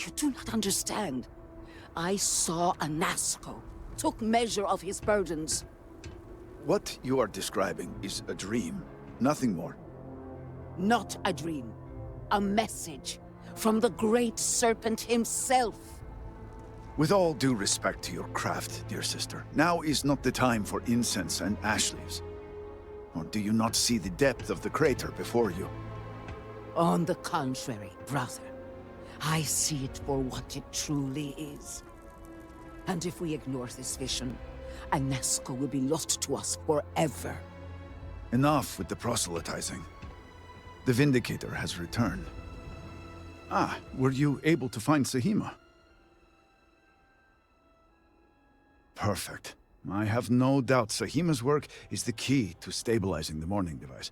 You do not understand. I saw a Nasco, took measure of his burdens. What you are describing is a dream, nothing more. Not a dream. A message from the great serpent himself. With all due respect to your craft, dear sister, now is not the time for incense and ash leaves. Or do you not see the depth of the crater before you? On the contrary, brother. I see it for what it truly is. And if we ignore this vision, Anasco will be lost to us forever. Enough with the proselytizing. The Vindicator has returned. Ah, were you able to find Sahima? Perfect. I have no doubt Sahima's work is the key to stabilizing the mourning device.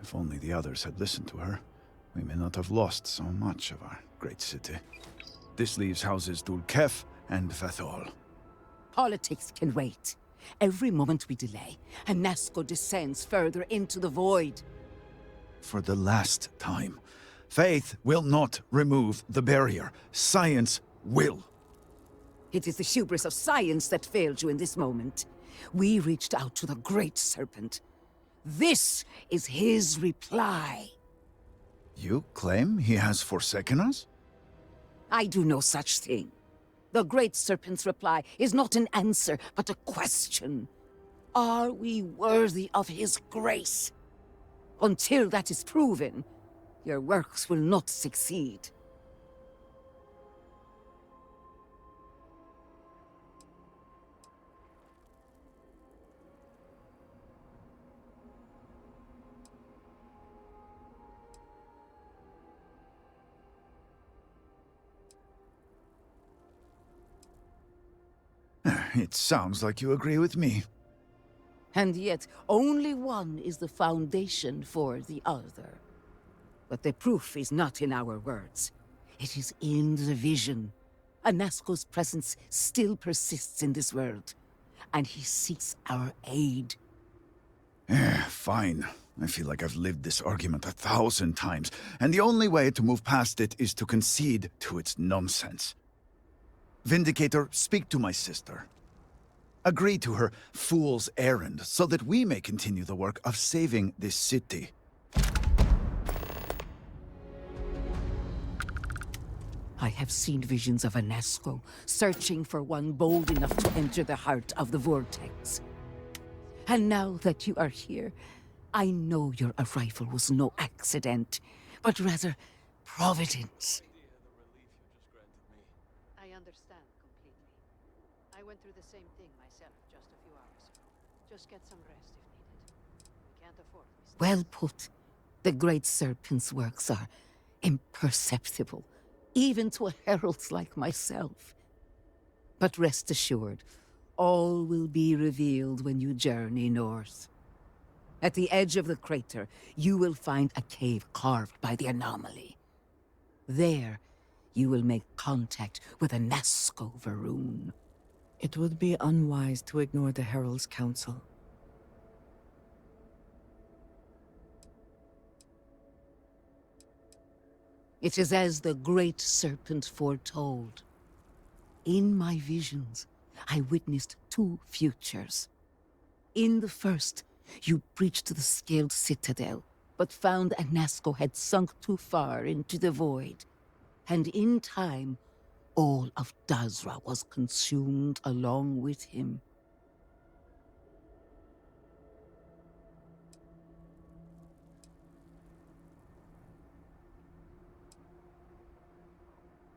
If only the others had listened to her, we may not have lost so much of our great city. This leaves houses Dul Kef and Fathol. Politics can wait. Every moment we delay, Anasco descends further into the void. For the last time, faith will not remove the barrier. Science will. It is the hubris of science that failed you in this moment. We reached out to the great serpent. This is his reply. You claim he has forsaken us? I do no such thing. The great serpent's reply is not an answer, but a question. Are we worthy of his grace? Until that is proven, your works will not succeed. It sounds like you agree with me. And yet, only one is the foundation for the other. But the proof is not in our words. It is in the vision. Anasco's presence still persists in this world, and he seeks our aid. Fine. I feel like I've lived this argument 1,000 times, and the only way to move past it is to concede to its nonsense. Vindicator, speak to my sister. Agree to her fool's errand so that we may continue the work of saving this city. I have seen visions of Anasco, searching for one bold enough to enter the heart of the vortex. And now that you are here, I know your arrival was no accident, but rather providence. I understand completely. I went through the same thing myself just a few hours ago. Just get some rest if needed. We can't afford mistakes. Well put. The great serpent's works are imperceptible, even to a herald like myself. But rest assured, all will be revealed when you journey north. At the edge of the crater, you will find a cave carved by the anomaly. There, you will make contact with a Nasco Varun. It would be unwise to ignore the Herald's counsel. It is as the great serpent foretold. In my visions, I witnessed two futures. In the first, you breached the scaled citadel, but found Anasco had sunk too far into the void. And in time, all of Dazra was consumed along with him.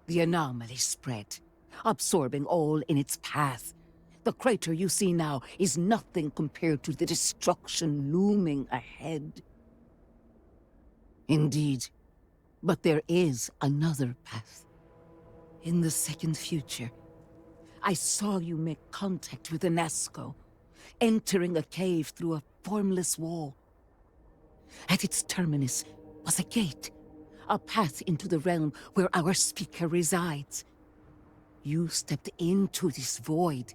The anomaly spread, absorbing all in its path. The crater you see now is nothing compared to the destruction looming ahead. Indeed, but there is another path. In the second future, I saw you make contact with Anasco, entering a cave through a formless wall. At its terminus was a gate, a path into the realm where our speaker resides. You stepped into this void,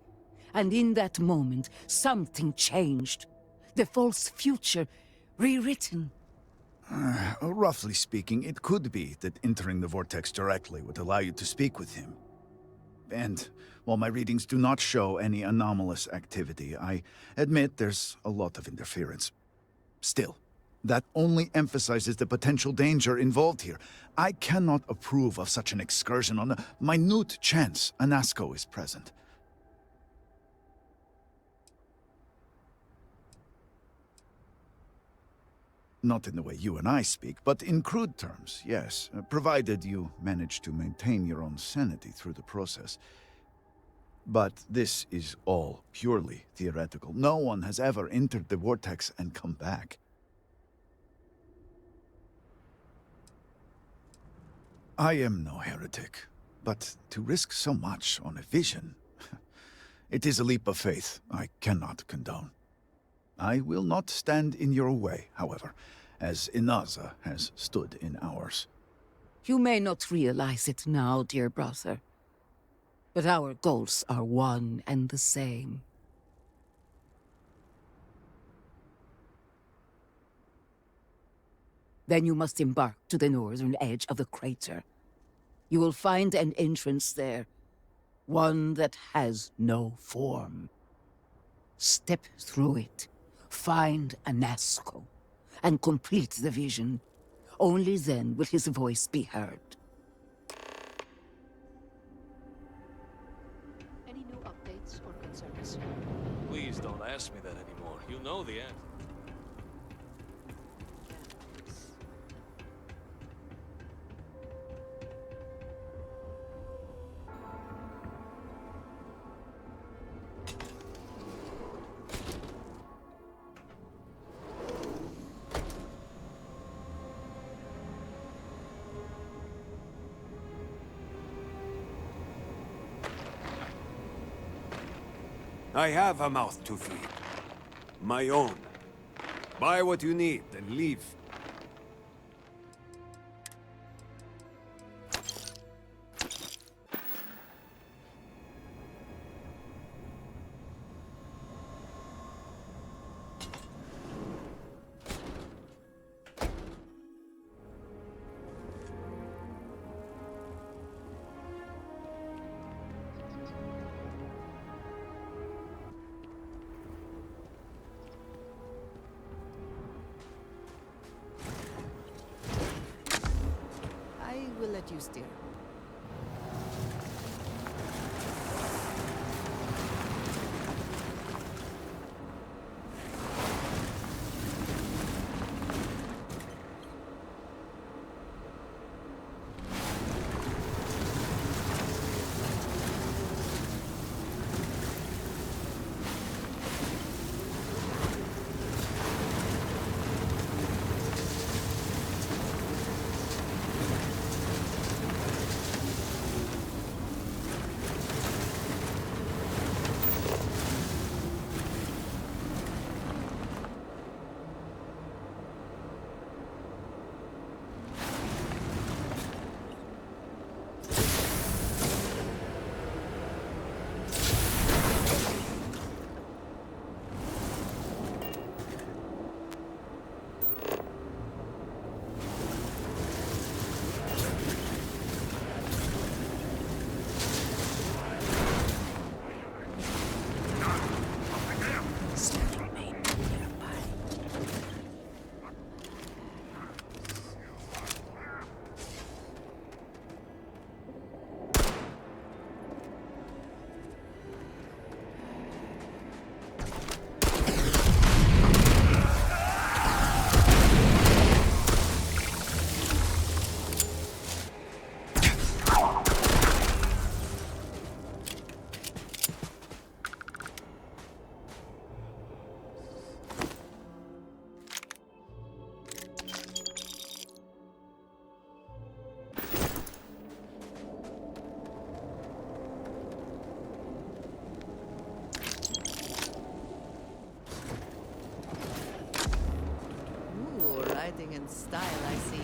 and in that moment, something changed. The false future rewritten. Roughly speaking, it could be that entering the vortex directly would allow you to speak with him. And while my readings do not show any anomalous activity, I admit there's a lot of interference. Still, that only emphasizes the potential danger involved here. I cannot approve of such an excursion on a minute chance Anasco is present. Not in the way you and I speak, but in crude terms, yes, provided you manage to maintain your own sanity through the process. But this is all purely theoretical. No one has ever entered the vortex and come back. I am no heretic, but to risk so much on a vision, it is a leap of faith I cannot condone. I will not stand in your way, however, as Inaza has stood in ours. You may not realize it now, dear brother, but our goals are one and the same. Then you must embark to the northern edge of the crater. You will find an entrance there, one that has no form. Step through it, find Anasco, and complete the vision. Only then will his voice be heard. Any new updates or concerns? Please don't ask me that anymore. You know the answer. I have a mouth to feed. My own. Buy what you need and leave. I will let you steer. In style, I see.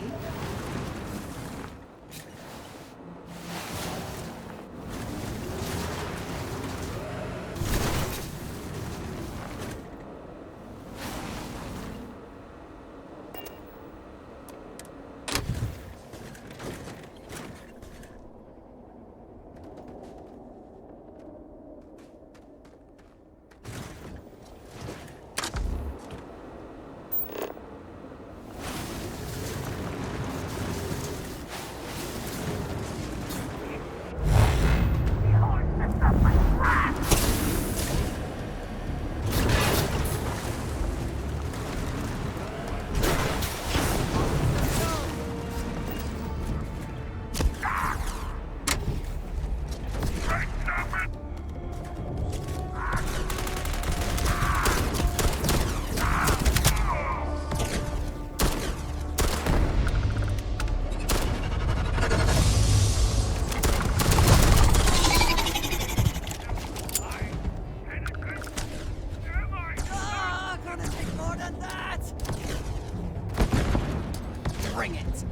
Bring it!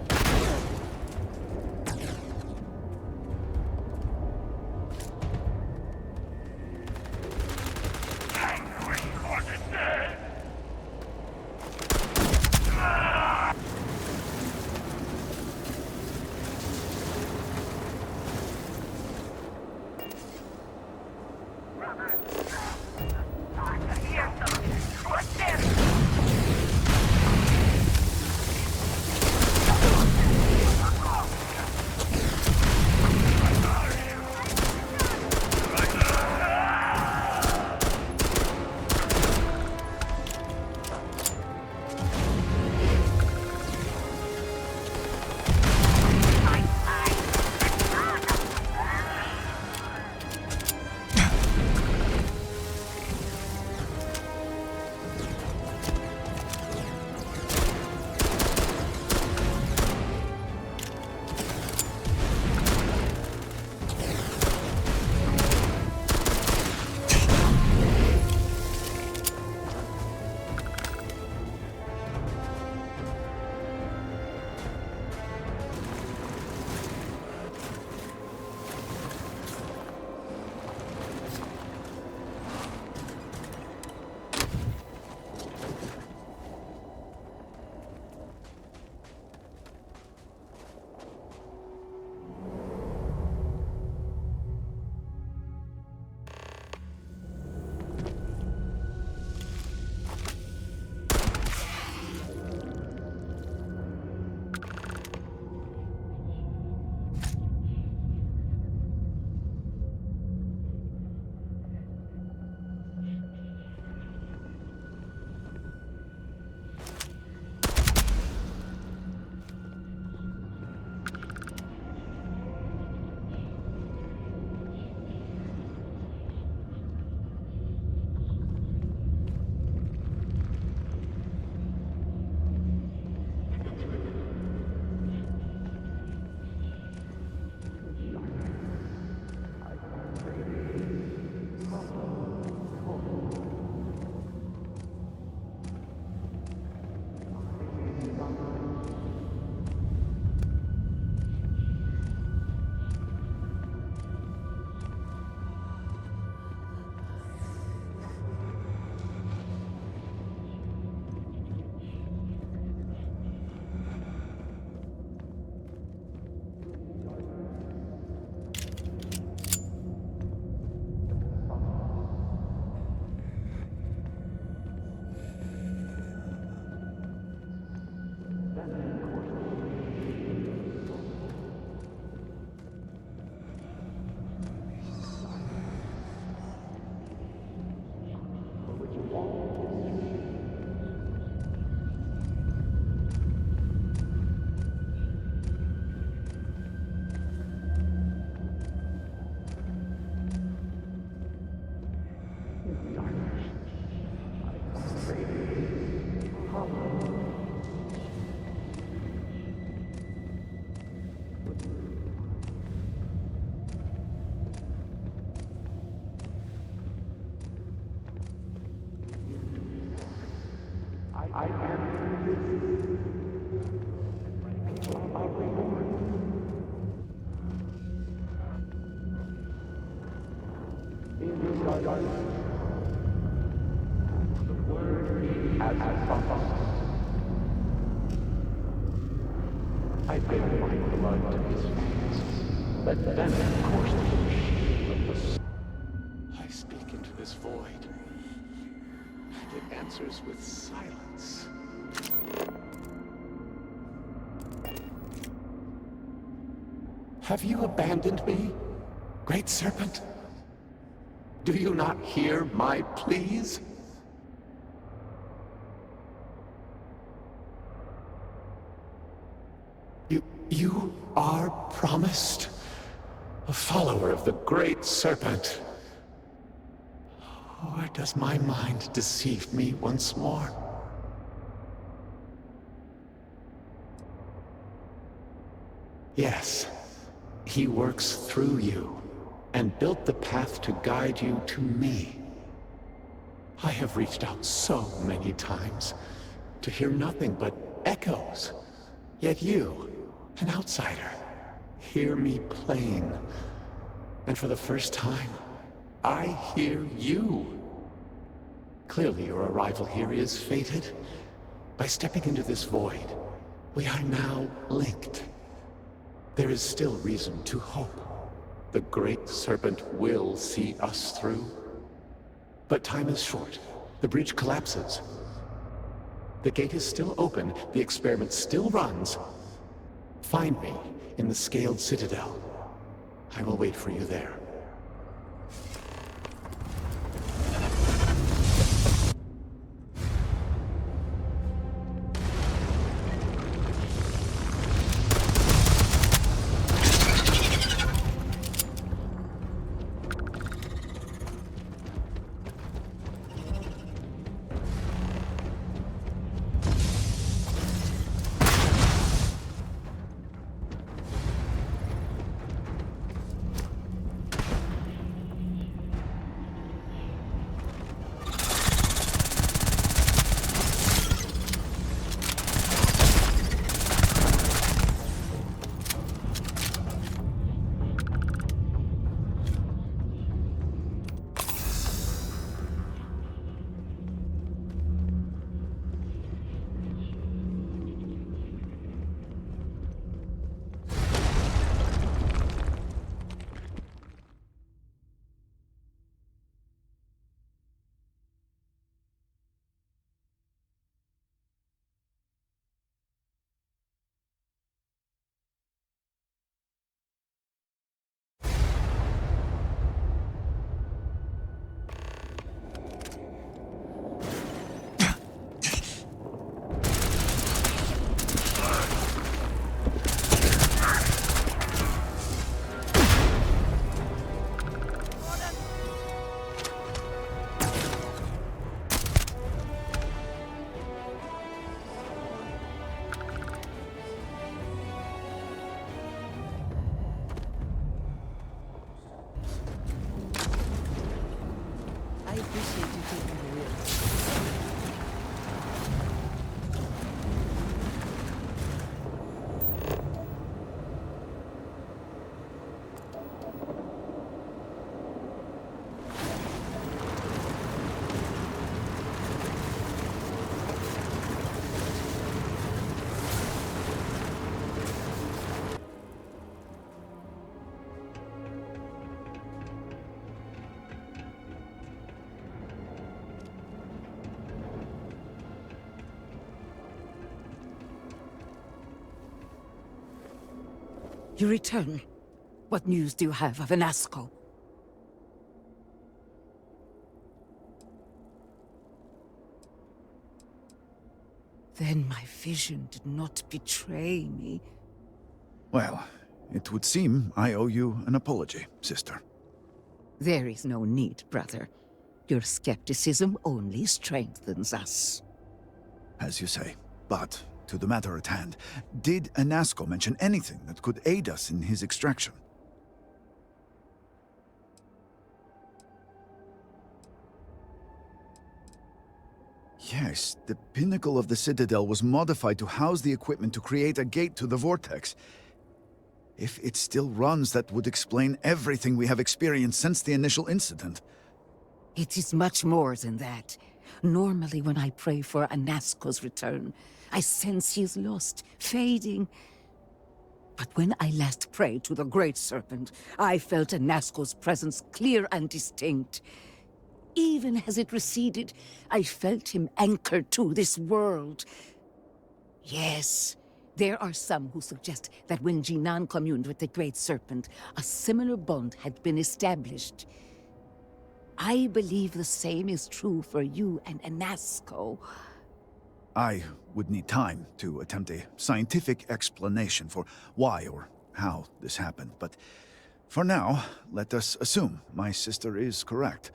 I bid my blood to his veins. Let them course through the shield of the sun. I speak into this void, and it answers with silence. Have you abandoned me, Great Serpent? Do you not hear my pleas? You are promised a follower of the Great Serpent. Or does my mind deceive me once more? Yes, he works through you and built the path to guide you to me. I have reached out so many times to hear nothing but echoes. Yet you, an outsider, hear me plain. And for the first time, I hear you. Clearly your arrival here is fated. By stepping into this void, we are now linked. There is still reason to hope. The Great Serpent will see us through. But time is short. The bridge collapses. The gate is still open. The experiment still runs. Find me in the Scaled Citadel. I will wait for you there. I appreciate you taking the risk. You return. What news do you have of Anasco? Then my vision did not betray me. Well, it would seem I owe you an apology, sister. There is no need, brother. Your skepticism only strengthens us. As you say. But, to the matter at hand, did Anasco mention anything that could aid us in his extraction? Yes, the pinnacle of the Citadel was modified to house the equipment to create a gate to the Vortex. If it still runs, that would explain everything we have experienced since the initial incident. It is much more than that. Normally when I pray for Anasco's return, I sense he is lost, fading. But when I last prayed to the Great Serpent, I felt Anasco's presence clear and distinct. Even as it receded, I felt him anchored to this world. Yes, there are some who suggest that when Jinan communed with the Great Serpent, a similar bond had been established. I believe the same is true for you and Anasco. I would need time to attempt a scientific explanation for why or how this happened, but for now, let us assume my sister is correct.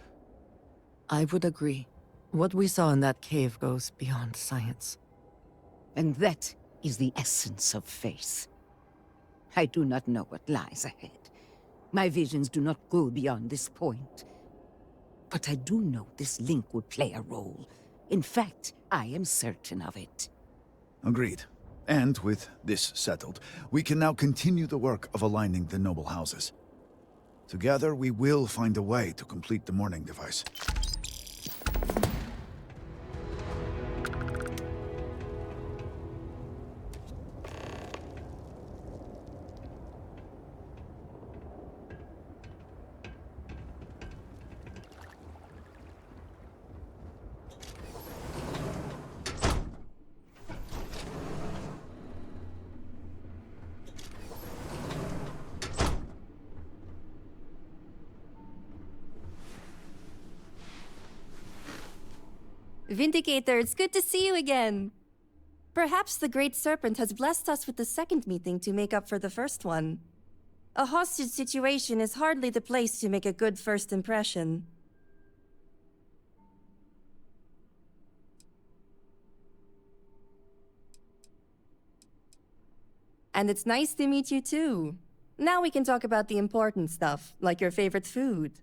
I would agree. What we saw in that cave goes beyond science. And that is the essence of faith. I do not know what lies ahead. My visions do not go beyond this point. But I do know this link would play a role. In fact, I am certain of it. Agreed. And with this settled, we can now continue the work of aligning the noble houses. Together, we will find a way to complete the mourning device. Vindicator, it's good to see you again. Perhaps the Great Serpent has blessed us with the second meeting to make up for the first one. A hostage situation is hardly the place to make a good first impression. And it's nice to meet you too. Now we can talk about the important stuff, like your favorite food.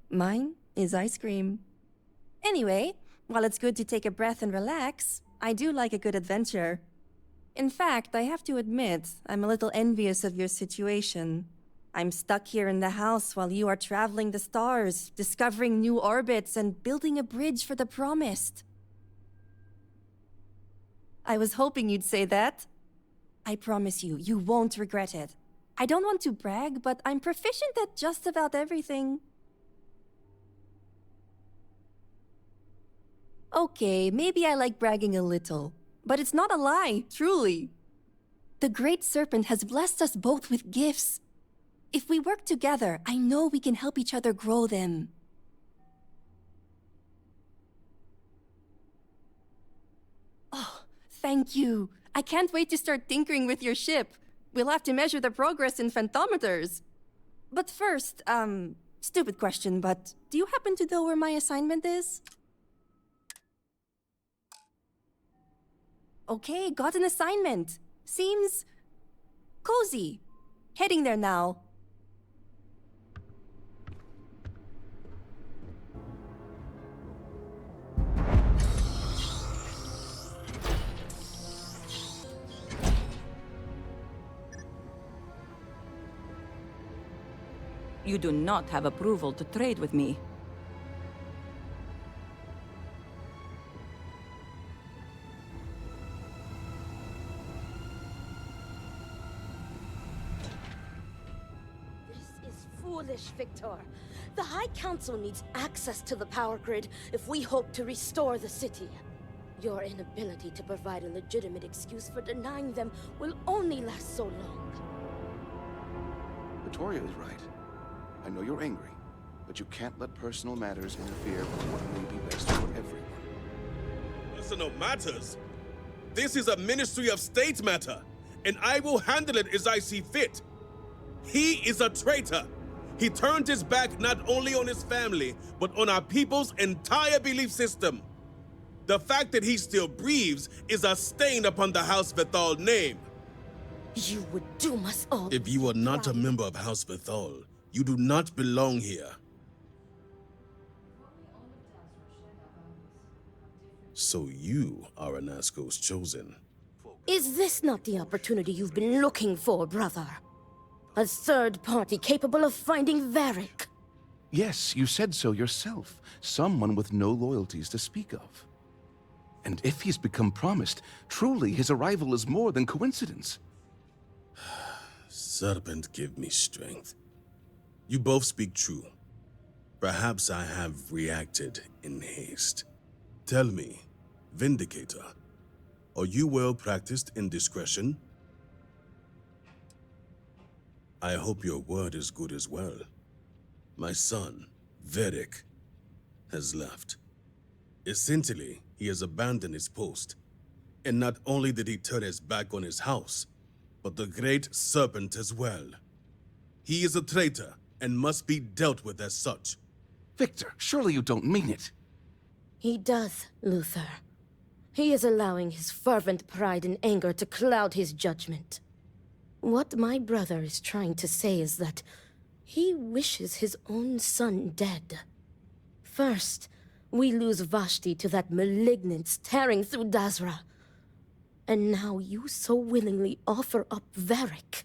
Mine is ice cream. Anyway, while it's good to take a breath and relax, I do like a good adventure. In fact, I have to admit, I'm a little envious of your situation. I'm stuck here in the house while you are traveling the stars, discovering new orbits, and building a bridge for the promised. I was hoping you'd say that. I promise you, you won't regret it. I don't want to brag, but I'm proficient at just about everything. Okay, maybe I like bragging a little, but it's not a lie, truly. The Great Serpent has blessed us both with gifts. If we work together, I know we can help each other grow them. Oh, thank you. I can't wait to start tinkering with your ship. We'll have to measure the progress in phantometers. But first, stupid question, but do you happen to know where my assignment is? Okay, got an assignment. Seems cozy. Heading there now. You do not have approval to trade with me. Foolish, Victor. The High Council needs access to the power grid if we hope to restore the city. Your inability to provide a legitimate excuse for denying them will only last so long. Victoria is right. I know you're angry, but you can't let personal matters interfere with what may be best for everyone. Personal matters? This is a Ministry of State matter, and I will handle it as I see fit. He is a traitor. He turned his back not only on his family, but on our people's entire belief system. The fact that he still breathes is a stain upon the House Vethal name. You would doom us all. If you are not a member of House Vethal, you do not belong here. So you are Anasco's chosen. Is this not the opportunity you've been looking for, brother? A third party capable of finding Varric? Yes, you said so yourself. Someone with no loyalties to speak of. And if he's become promised, truly his arrival is more than coincidence. Serpent, give me strength. You both speak true. Perhaps I have reacted in haste. Tell me, Vindicator, are you well practiced in discretion? I hope your word is good as well. My son, Varric, has left. Essentially, he has abandoned his post. And not only did he turn his back on his house, but the Great Serpent as well. He is a traitor and must be dealt with as such. Victor, surely you don't mean it. He does, Luther. He is allowing his fervent pride and anger to cloud his judgment. What my brother is trying to say is that he wishes his own son dead. First, we lose Vashti to that malignance tearing through Dazra. And now you so willingly offer up Varric.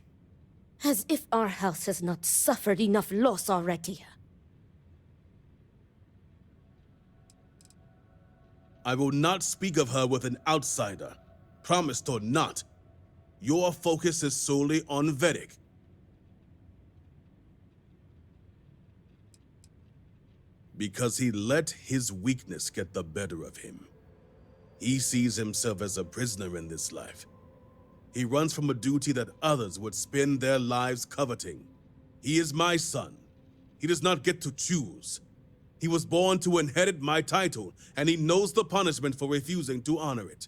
As if our house has not suffered enough loss already. I will not speak of her with an outsider, promised or not. Your focus is solely on Vedic. Because he let his weakness get the better of him. He sees himself as a prisoner in this life. He runs from a duty that others would spend their lives coveting. He is my son. He does not get to choose. He was born to inherit my title, and he knows the punishment for refusing to honor it.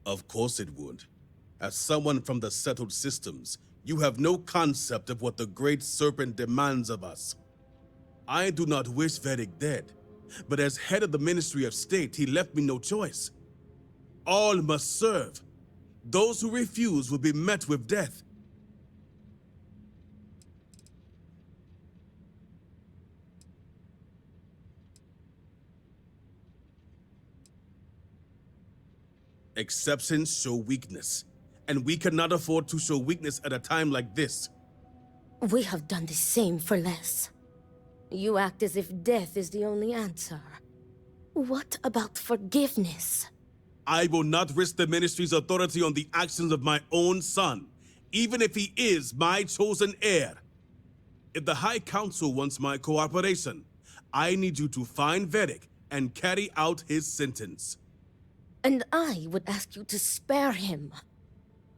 Of course it would. As someone from the settled systems, you have no concept of what the Great Serpent demands of us. I do not wish Vedic dead, but as head of the Ministry of State, he left me no choice. All must serve. Those who refuse will be met with death. Exceptions show weakness, and we cannot afford to show weakness at a time like this. We have done the same for less. You act as if death is the only answer. What about forgiveness? I will not risk the Ministry's authority on the actions of my own son, even if he is my chosen heir. If the High Council wants my cooperation, I need you to find Vedic and carry out his sentence. And I would ask you to spare him.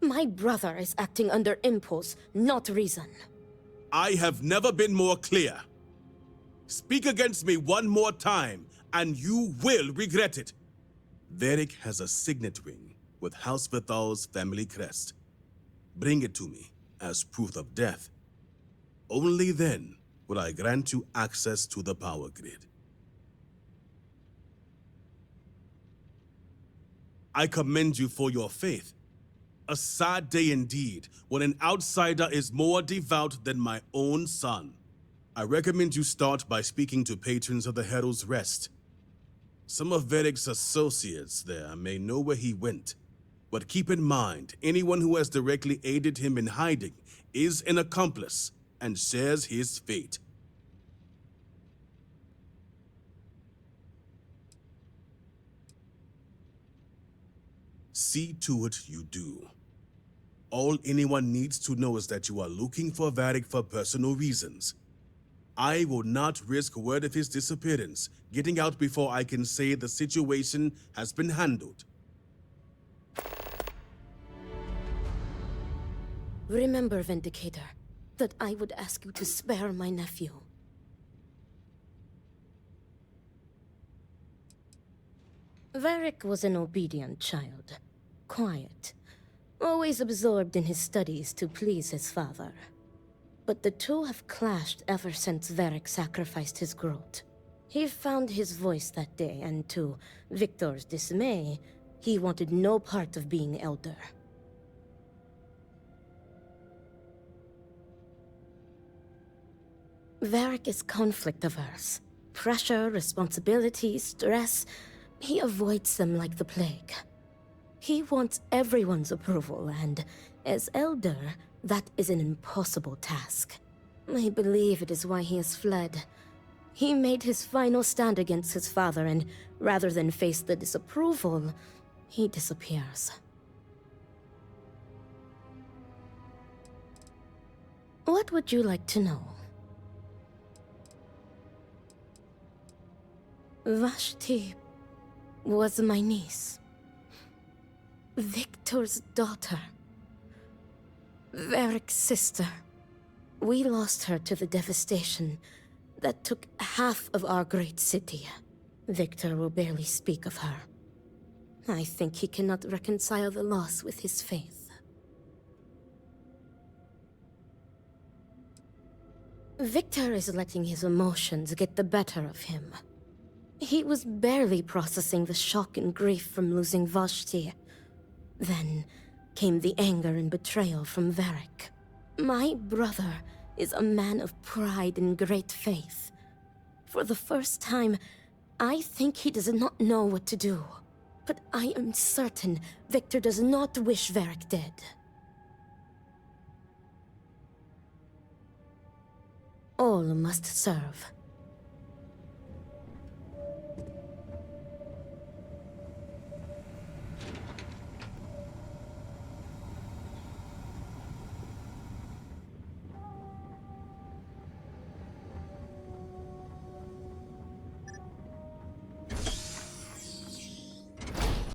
My brother is acting under impulse, not reason. I have never been more clear. Speak against me one more time, and you will regret it. Vedic has a signet ring with House Vithal's family crest. Bring it to me as proof of death. Only then will I grant you access to the power grid. I commend you for your faith. A sad day indeed, when an outsider is more devout than my own son. I recommend you start by speaking to patrons of the Herald's Rest. Some of Vedic's associates there may know where he went, but keep in mind, anyone who has directly aided him in hiding is an accomplice and shares his fate. See to it you do. All anyone needs to know is that you are looking for Vedic for personal reasons. I will not risk word of his disappearance getting out before I can say the situation has been handled. Remember, Vindicator, that I would ask you to spare my nephew. Varric was an obedient child. Quiet. Always absorbed in his studies to please his father. But the two have clashed ever since Varric sacrificed his growth. He found his voice that day, and to Victor's dismay, he wanted no part of being elder. Varric is conflict-averse. Pressure, responsibility, stress. He avoids them like the plague. He wants everyone's approval, and as elder, that is an impossible task. I believe it is why he has fled. He made his final stand against his father, and rather than face the disapproval, he disappears. What would you like to know? Vashti was my niece. Victor's daughter. Varric's sister. We lost her to the devastation that took half of our great city. Victor will barely speak of her. I think he cannot reconcile the loss with his faith. Victor is letting his emotions get the better of him. He was barely processing the shock and grief from losing Vashti. Then came the anger and betrayal from Varric. My brother is a man of pride and great faith. For the first time, I think he does not know what to do. But I am certain Victor does not wish Varric dead. All must serve.